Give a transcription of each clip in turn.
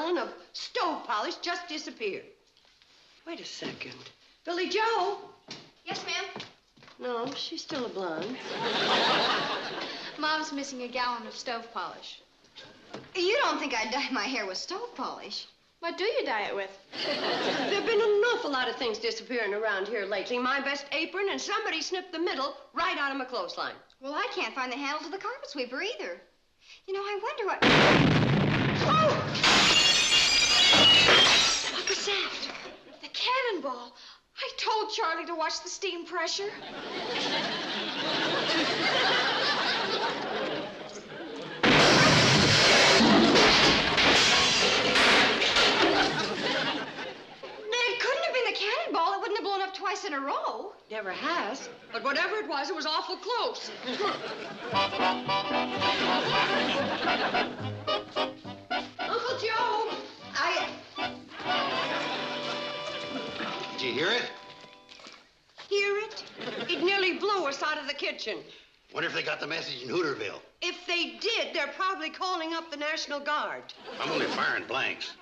gallon of stove polish just disappeared. Wait a second. Billy Joe? Yes, ma'am? No, she's still a blonde. Mom's missing a gallon of stove polish. You don't think I'd dye my hair with stove polish? What do you dye it with? There've been an awful lot of things disappearing around here lately. My best apron, and somebody snipped the middle right out of my clothesline. Well, I can't find the handle to the carpet sweeper either. You know, I wonder what... Oh! What was that? The cannonball. I told Charlie to watch the steam pressure. It couldn't have been the cannonball. It wouldn't have blown up twice in a row. Never has. But whatever it was awful close. Uncle Joe, Did you hear it? Hear it? It nearly blew us out of the kitchen. Wonder if they got the message in Hooterville. If they did, they're probably calling up the National Guard. I'm only firing blanks.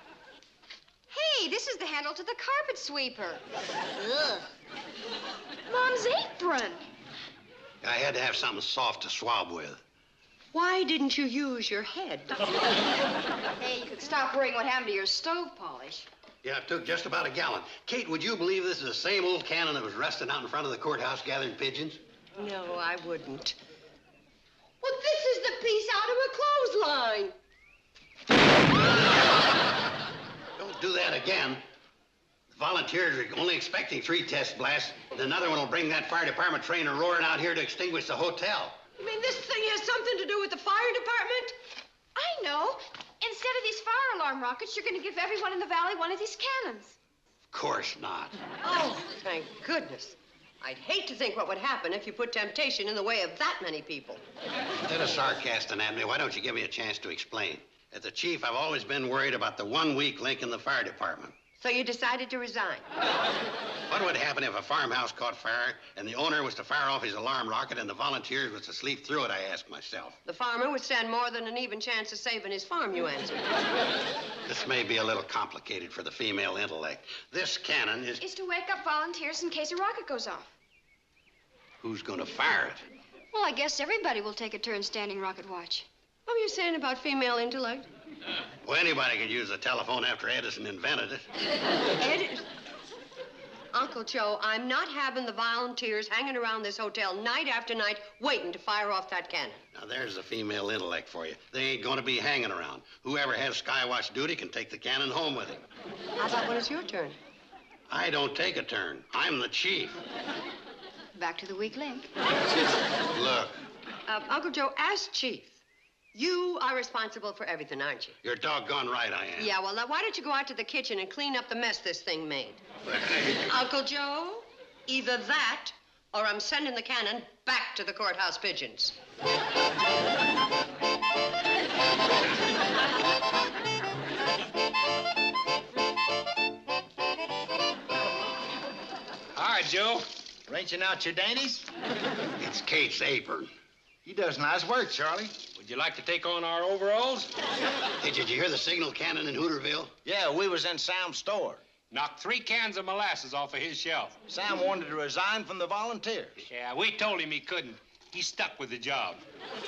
Hey, this is the handle to the carpet sweeper. Ugh. Mom's apron. I had to have something soft to swab with. Why didn't you use your head? Hey, you could stop worrying what happened to your stove polish. Yeah, it took just about a gallon. Kate, would you believe this is the same old cannon that was resting out in front of the courthouse gathering pigeons? No, I wouldn't. Well, this is the piece out of a clothesline. Don't do that again. The volunteers are only expecting 3 test blasts, and another one will bring that fire department train roaring out here to extinguish the hotel. You mean this thing has something to do with the fire department? I know. Instead of these fire alarm rockets, you're going to give everyone in the valley one of these cannons. Of course not. Oh, thank goodness. I'd hate to think what would happen if you put temptation in the way of that many people. Instead of sarcasting at me, why don't you give me a chance to explain? As a chief, I've always been worried about the one weak link in the fire department. So you decided to resign? What would happen if a farmhouse caught fire and the owner was to fire off his alarm rocket and the volunteers was to sleep through it, I asked myself. The farmer would stand more than an even chance of saving his farm, you answered. This may be a little complicated for the female intellect. This cannon is... Is to wake up volunteers in case a rocket goes off. Who's going to fire it? Well, I guess everybody will take a turn standing rocket watch. What were you saying about female intellect? Well, anybody could use the telephone after Edison invented it. Edison? Uncle Joe, I'm not having the volunteers hanging around this hotel night after night waiting to fire off that cannon. Now, there's the female intellect for you. They ain't going to be hanging around. Whoever has skywatch duty can take the cannon home with him. How about when it's your turn? I don't take a turn. I'm the chief. Back to the weak link. Look, Uncle Joe, as chief, you are responsible for everything, aren't you? you're doggone right I am. Yeah, well, now, why don't you go out to the kitchen and clean up the mess this thing made? Uncle Joe, either that or I'm sending the cannon back to the courthouse pigeons. Hi, Joe. Wrenching out your dainties? It's Kate's apron. He does nice work, Charlie. Would you like to take on our overalls? Hey, did you hear the signal cannon in Hooterville? Yeah, we was in Sam's store. Knocked 3 cans of molasses off of his shelf. Sam wanted to resign from the volunteers. Yeah, we told him he couldn't. He stuck with the job.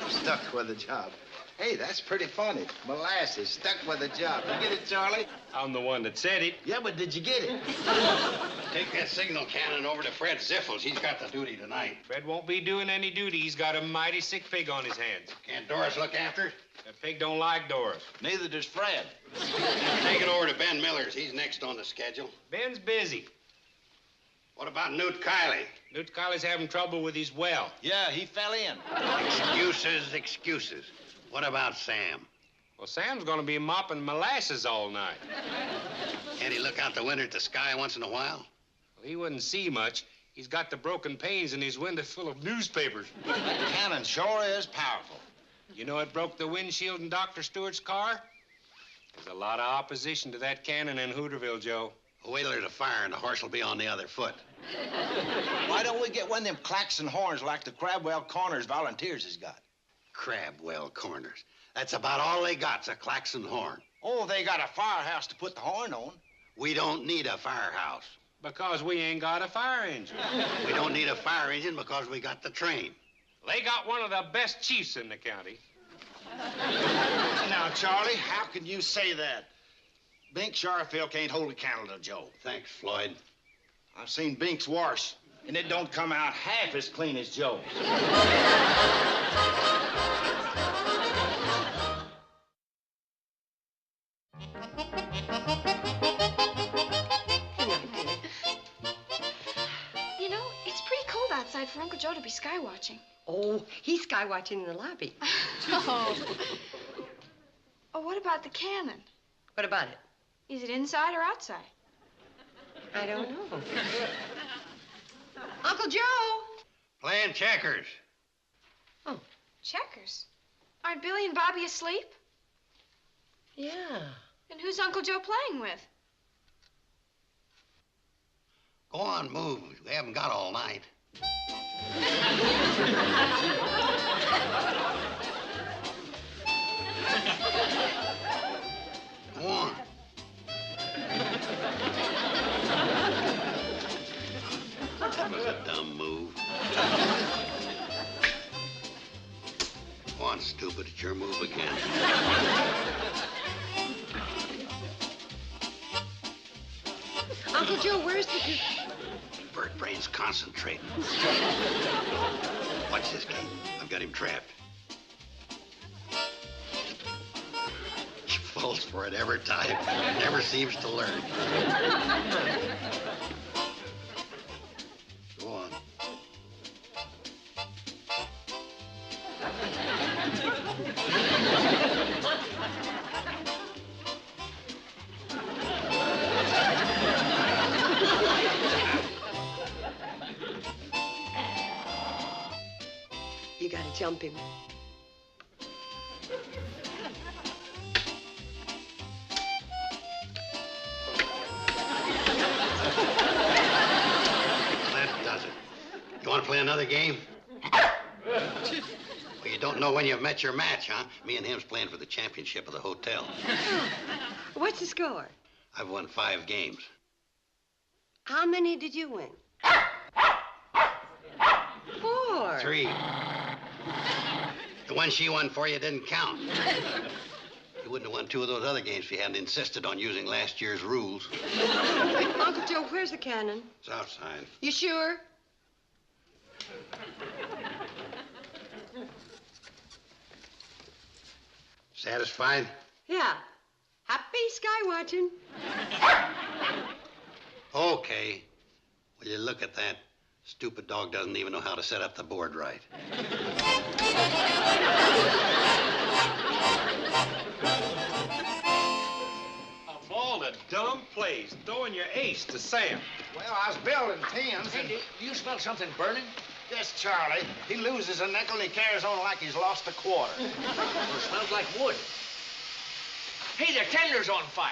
Stuck with the job. Hey, that's pretty funny. Molasses, stuck with a job. You get it, Charlie? I'm the one that said it. Yeah, but did you get it? Take that signal cannon over to Fred Ziffels. He's got the duty tonight. Fred won't be doing any duty. He's got a mighty sick pig on his hands. Can't Doris look after it? That pig don't like Doris. Neither does Fred. Take it over to Ben Miller's. He's next on the schedule. Ben's busy. What about Newt Kiley? Newt Kiley's having trouble with his well. Yeah, he fell in. Excuses, excuses. What about Sam? Well, Sam's gonna be mopping molasses all night. Can't he look out the window at the sky once in a while? Well, he wouldn't see much. He's got the broken panes in his window full of newspapers. The cannon sure is powerful. You know it broke the windshield in Dr. Stewart's car? There's a lot of opposition to that cannon in Hooterville, Joe. Wait till there's a fire and the horse will be on the other foot. Why don't we get one of them clacks and horns like the Crabwell Corners volunteers has got? Crabwell Corners. That's about all they got's a klaxon horn. Oh, they got a firehouse to put the horn on. We don't need a firehouse. Because we ain't got a fire engine. We don't need a fire engine because we got the train. They got one of the best chiefs in the county. Now, Charlie, how can you say that? Bink Sharfield can't hold a candle to Joe. Thanks, Floyd. I've seen Bink's wash, and it don't come out half as clean as Joe's. You know, it's pretty cold outside for Uncle Joe to be sky watching. Oh, he's sky watching in the lobby. Oh. Oh, what about the cannon? What about it? Is it inside or outside? I don't know. Uncle Joe! Playing checkers. Oh, Checkers. Aren't Billy and Bobby asleep? yeah. And who's Uncle Joe playing with? Go on, move. We haven't got all night. Go on. That was a dumb move. Go on, stupid. It's your move again. Uncle Joe, where's the... Bird brain's concentrating. Watch this, Kate. I've got him trapped. He falls for it every time. Never seems to learn. Go on. You gotta jump him. That does it. You want to play another game? Well, you don't know when you've met your match, huh? Me and him's playing for the championship of the hotel. What's the score? I've won 5 games. How many did you win? 4. 3. The one she won for you didn't count. You wouldn't have won 2 of those other games if you hadn't insisted on using last year's rules. Uncle Joe, where's the cannon? It's outside. You sure? Satisfied? Yeah. Happy sky watching. Okay. Will you look at that? Stupid dog doesn't even know how to set up the board right. Of all the dumb plays, throwing your ace to Sam. Well, I was building tens. Hey, do you smell something burning? Yes, Charlie. He loses a nickel and he carries on like he's lost a quarter. Well, it smells like wood. Hey, the tender's on fire.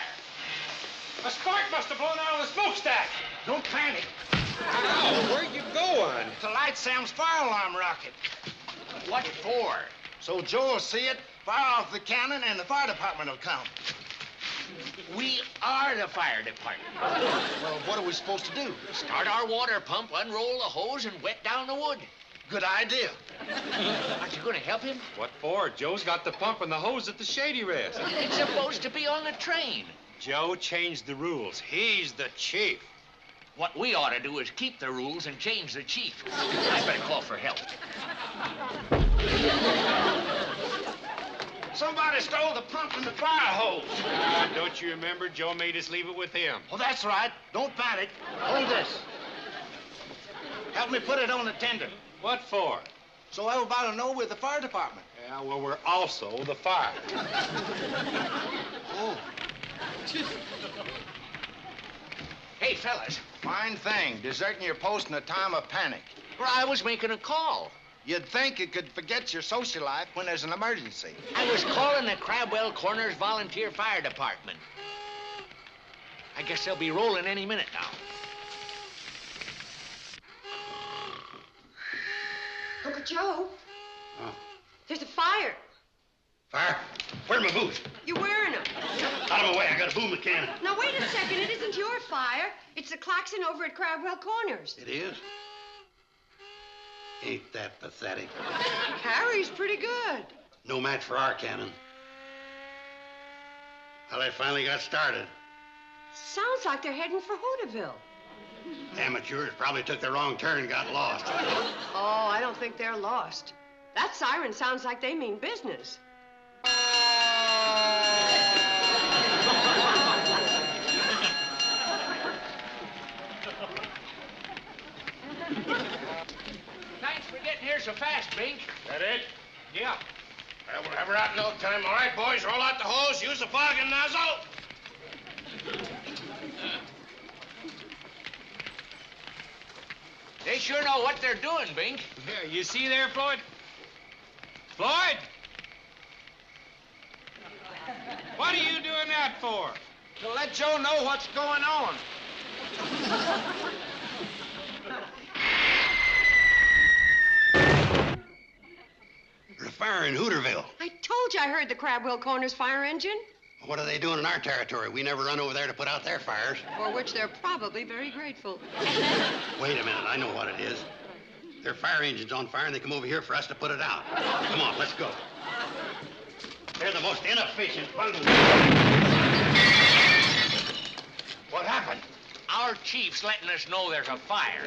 A spark must have blown out of the smokestack. Don't panic. Ow, where you going? To light Sam's fire alarm rocket. What for? So Joe will see it, fire off the cannon, and the fire department will come. We are the fire department. Well, what are we supposed to do? Start our water pump, unroll the hose, and wet down the wood. Good idea. Aren't you going to help him? What for? Joe's got the pump and the hose at the Shady Rest. It's supposed to be on the train. Joe changed the rules. He's the chief. What we ought to do is keep the rules and change the chief. I better call for help. Somebody stole the pump and the fire hose. Don't you remember? Joe made us leave it with him. Well, that's right. Don't panic. Hold this. Help me put it on the tender. What for? So everybody will know we're the fire department. Yeah, well, we're also the fire. Oh. Hey, fellas. Fine thing, deserting your post in a time of panic. Well, I was making a call. You'd think you could forget your social life when there's an emergency. I was calling the Crabwell Corners Volunteer Fire Department. I guess they'll be rolling any minute now. Uncle Joe? Oh, There's a fire. Fire? Where are my boots? You're wearing them. Out of my way, I gotta boom the cannon. Now, wait a second. It isn't your fire. It's the klaxon over at Crabwell Corners. It is? Ain't that pathetic? Harry's pretty good. No match for our cannon. Well, they finally got started. Sounds like they're heading for Hooterville. Amateurs probably took the wrong turn and got lost. Oh, I don't think they're lost. That siren sounds like they mean business. Thanks for getting here so fast, Bink. That it? Yeah. Well, we'll have her out in no time. All right, boys, roll out the hose, use the fogging nozzle. They sure know what they're doing, Bink. Yeah, you see there, Floyd? Floyd? What are you doing that for? To let Joe know what's going on. There's a fire in Hooterville. I told you I heard the Crabwell Corners fire engine, What are they doing in our territory? We never run over there to put out their fires. for which they're probably very grateful. Wait a minute, I know what it is. Their fire engine's on fire and they come over here for us to put it out. Come on, let's go. They're the most inefficient bundle. What happened? Our chief's letting us know there's a fire.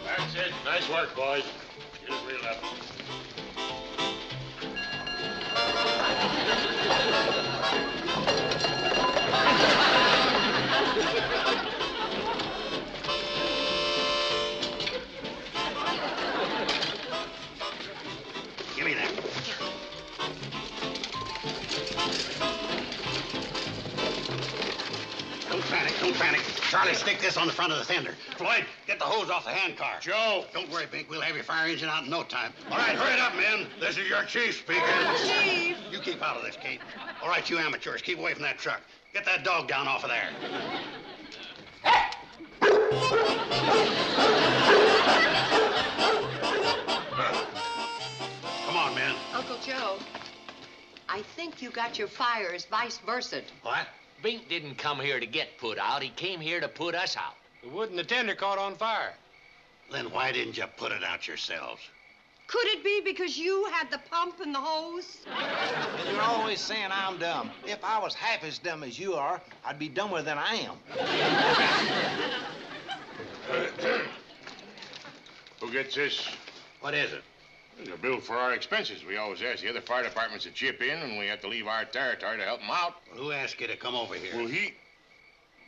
That's it. Nice work, boys. Get it reeled up. Give me that. Don't panic, don't panic. Charlie, stick this on the front of the fender. Floyd, get the hose off the hand car. Joe! Don't worry, Bink. We'll have your fire engine out in no time. All right, hurry it up, men. This is your chief speaking. Chief! You keep out of this, Kate. All right, you amateurs, keep away from that truck. Get that dog down off of there. Come on, men. Uncle Joe, I think you got your fires vice versa. What? Bink didn't come here to get put out. He came here to put us out. The wood in the tender caught on fire. Then why didn't you put it out yourselves? Could it be because you had the pump and the hose? And you're always saying I'm dumb. If I was half as dumb as you are, I'd be dumber than I am. Who gets this? What is it? It's a bill for our expenses. We always ask the other fire departments to chip in, and we have to leave our territory to help them out. Well, who asked you to come over here? Well, he...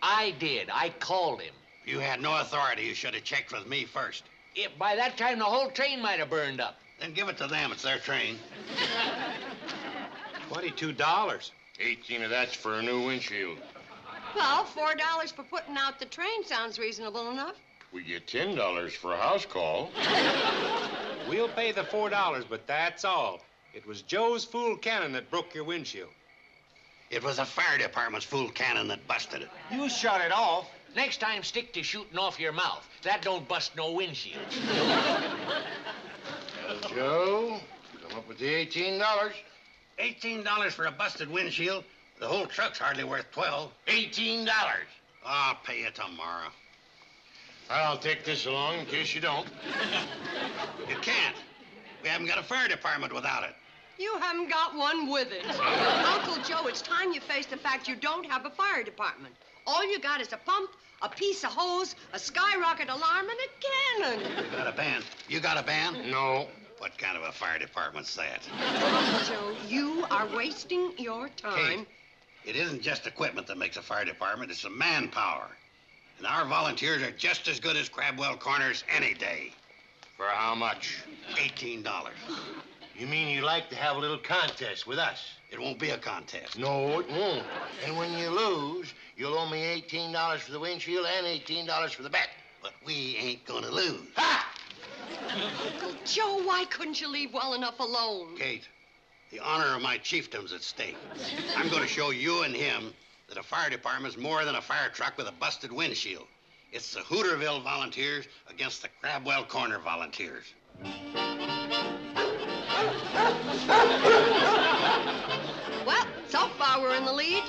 I did. I called him. If you had no authority, you should have checked with me first. If by that time, the whole train might have burned up. Then give it to them. It's their train. $22. 18 of that's for a new windshield. Well, $4 for putting out the train sounds reasonable enough. We get $10 for a house call. We'll pay the $4, but that's all. It was Joe's fool cannon that broke your windshield. It was the fire department's fool cannon that busted it. You shut it off. Next time, stick to shooting off your mouth. That don't bust no windshield. Joe, come up with the $18. $18 for a busted windshield? The whole truck's hardly worth $12. $18. I'll pay you tomorrow. I'll take this along in case you don't. You can't. We haven't got a fire department without it. You haven't got one with it. Uncle Joe, it's time you face the fact you don't have a fire department. All you got is a pump, a piece of hose, a skyrocket alarm, and a cannon. You got a band. You got a band? No. What kind of a fire department's that? Uncle Joe, you are wasting your time. Kate, it isn't just equipment that makes a fire department. It's the manpower. And our volunteers are just as good as Crabwell Corners any day. For how much? $18. You mean you like to have a little contest with us? It won't be a contest. No, it won't. And when you lose, you'll owe me $18 for the windshield and $18 for the bet. But we ain't gonna lose. Ha! Uncle Joe, why couldn't you leave well enough alone? Kate, the honor of my chiefdom's at stake. I'm gonna show you and him that a fire department's more than a fire truck with a busted windshield. It's the Hooterville Volunteers against the Crabwell Corner Volunteers. Well, so far we're in the lead.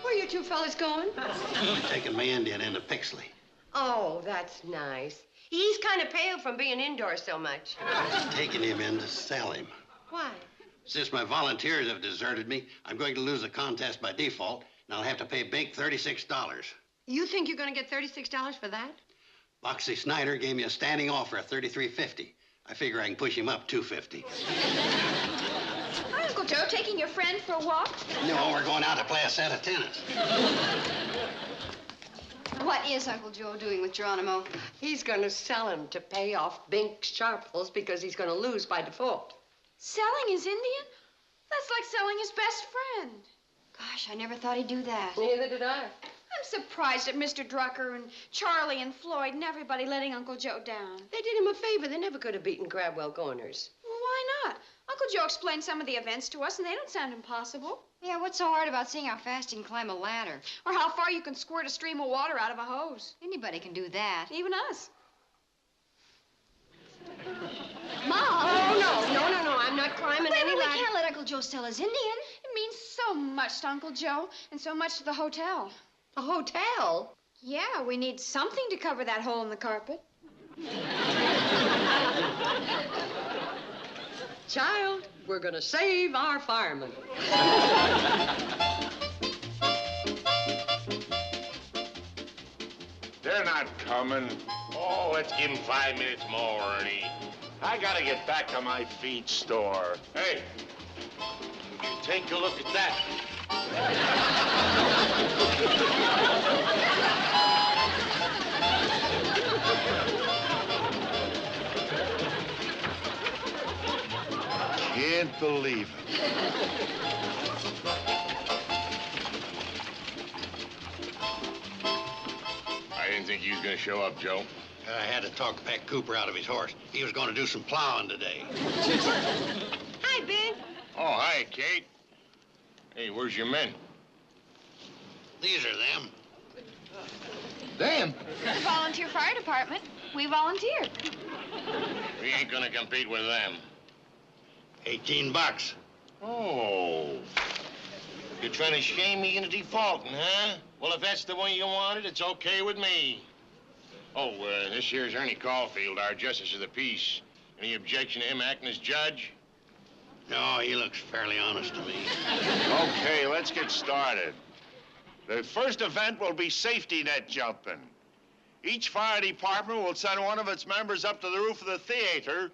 Where are you two fellas going? I'm taking my Indian into Pixley. Oh, that's nice. He's kind of pale from being indoors so much. I'm taking him in to sell him. Why? Since my volunteers have deserted me, I'm going to lose the contest by default, and I'll have to pay Bink $36. You think you're going to get $36 for that? Boxy Snyder gave me a standing offer of $33.50. I figure I can push him up $2.50. Hi, Uncle Joe. Taking your friend for a walk? No, we're going out to play a set of tennis. What is Uncle Joe doing with Geronimo? He's going to sell him to pay off Bink's sharples because he's going to lose by default. Selling his Indian? That's like selling his best friend. Gosh, I never thought he'd do that. Neither did I. I'm surprised at Mr. Drucker and Charlie and Floyd and everybody letting Uncle Joe down. They did him a favor. They never could have beaten Crabwell Corners. Well, why not? Uncle Joe explained some of the events to us, and they don't sound impossible. Yeah, what's so hard about seeing how fast you can climb a ladder? Or how far you can squirt a stream of water out of a hose. Anybody can do that. Even us. Mom! Oh, no. I'm not climbing Wait, any we ladder. can't let Uncle Joe sell his Indian. It means so much to Uncle Joe and so much to the hotel. A hotel? Yeah, we need something to cover that hole in the carpet. Child, we're going to save our firemen. They're not coming. Oh, let's give them 5 minutes more, Ernie. I gotta get back to my feed store. Hey, take a look at that. Can't believe it. I didn't think you was gonna show up, Joe. I had to talk Pat Cooper out of his horse. He was going to do some plowing today. Hi, Bink. Oh, hi, Kate. Hey, where's your men? These are them. Them? The volunteer fire department. We volunteered. We ain't gonna compete with them. $18. Oh. You're trying to shame me into defaulting, huh? Well, if that's the way you want it, it's okay with me. Oh, this here's Ernie Caulfield, our Justice of the Peace. Any objection to him acting as judge? No, he looks fairly honest to me. Okay, let's get started. The first event will be safety net jumping. Each fire department will send one of its members up to the roof of the theater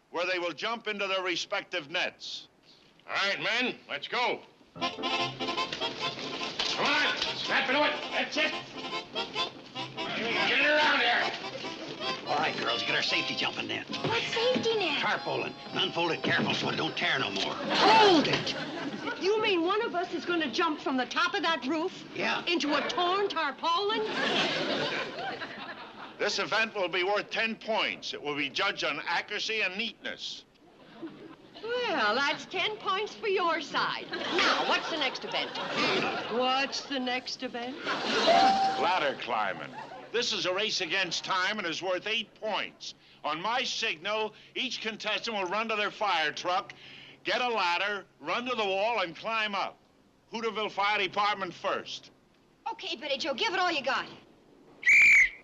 where they will jump into their respective nets. All right, men, let's go. Come on, snap into it. That's it. Get it around there. All right, girls, get our safety jumping then. What safety net? Tarpaulin. Unfold it careful so it don't tear no more. Hold it! You mean one of us is going to jump from the top of that roof? Yeah. Into a torn tarpaulin? This event will be worth 10 points. It will be judged on accuracy and neatness. Well, that's 10 points for your side. Now, what's the next event? What's the next event? Ladder climbing. This is a race against time and is worth 8 points. On my signal, each contestant will run to their fire truck, get a ladder, run to the wall, and climb up. Hooterville Fire Department first. Okay, Betty Joe, give it all you got.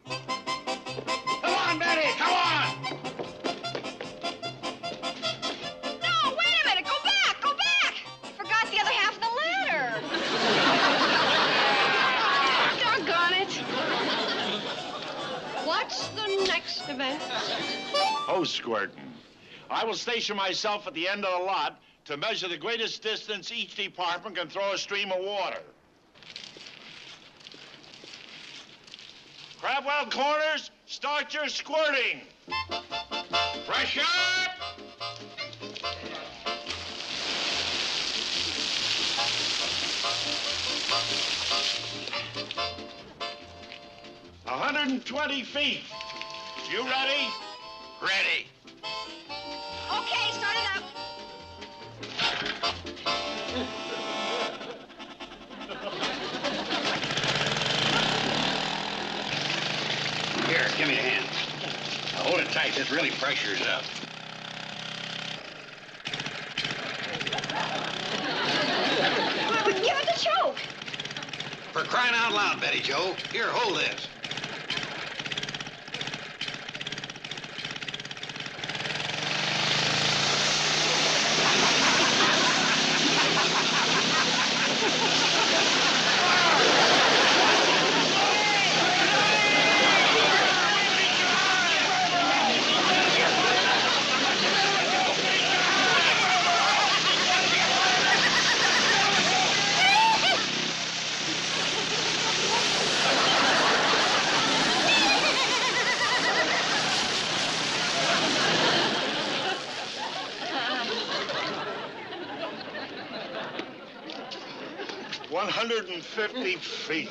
Come on, Betty, come on! No, wait a minute. Go back. Go back. You forgot the other half of the ladder. Doggone it. What's the next event? Hose squirting. I will station myself at the end of the lot to measure the greatest distance each department can throw a stream of water. Crabwell Corners, start your squirting. Fresh up! $120 feet. You ready? Ready. give me a hand. Now, hold it tight. This really pressures up. Well, give it a choke. For crying out loud, Betty Joe. Here, hold this. $150 feet.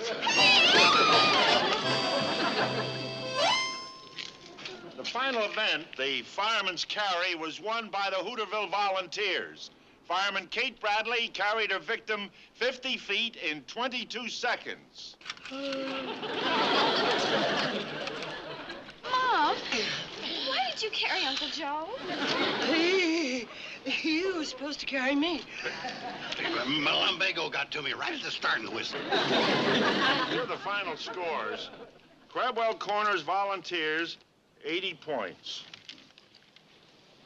The final event, the fireman's carry, was won by the Hooterville Volunteers. Fireman Kate Bradley carried her victim 50 feet in 22 seconds. Mom, why did you carry Uncle Joe? You were supposed to carry me. My lumbago got to me right at the start of the whistle. Here are the final scores. Crabwell Corners Volunteers, 80 points.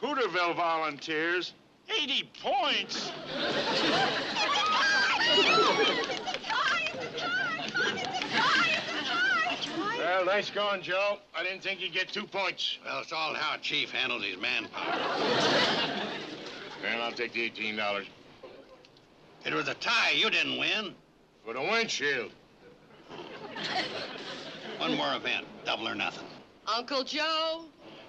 Hooterville Volunteers, 80 points? Well, nice going, Joe. I didn't think you'd get 2 points. Well, it's all how a chief handles his manpower. Well, I'll take the $18. It was a tie. You didn't win. For the windshield. One more event, double or nothing. Uncle Joe?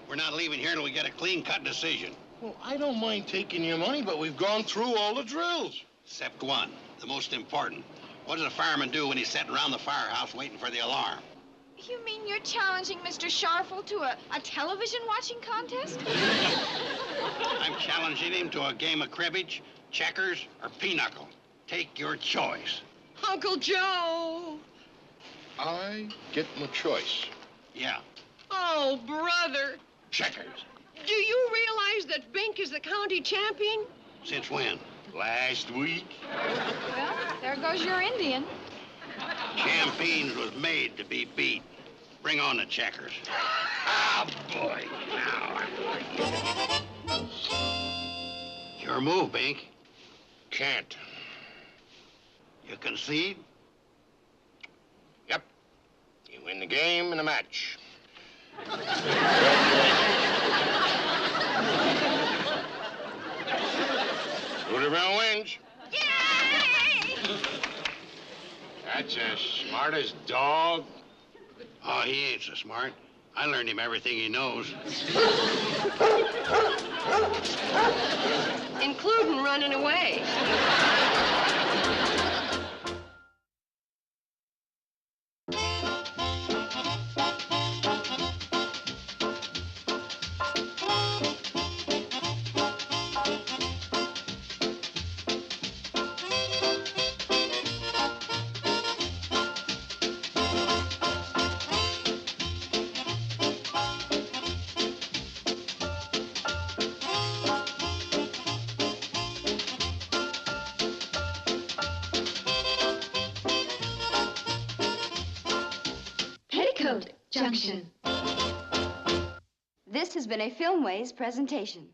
We're not leaving here till we get a clean-cut decision. Well, I don't mind taking your money, but we've gone through all the drills. Except one, the most important. What does a fireman do when he's sitting around the firehouse waiting for the alarm? You mean you're challenging Mr. Sharfle to a television watching contest? I'm challenging him to a game of cribbage, checkers, or pinochle. Take your choice. Uncle Joe! I get my choice. Yeah, Oh, brother. checkers. Do you realize that Bink is the county champion? Since when? Last week? Well, there goes your Indian. Champion's was made to be beat. Bring on the checkers. Ah, boy. Now. Your move, Bink. Can't. You concede? Yep. You win the game and the match. Hooterville wins. Yay! That's as smart as dog. Oh, he ain't so smart. I learned him everything he knows. Including running away. Petticoat, Junction. This has been a Filmways presentation.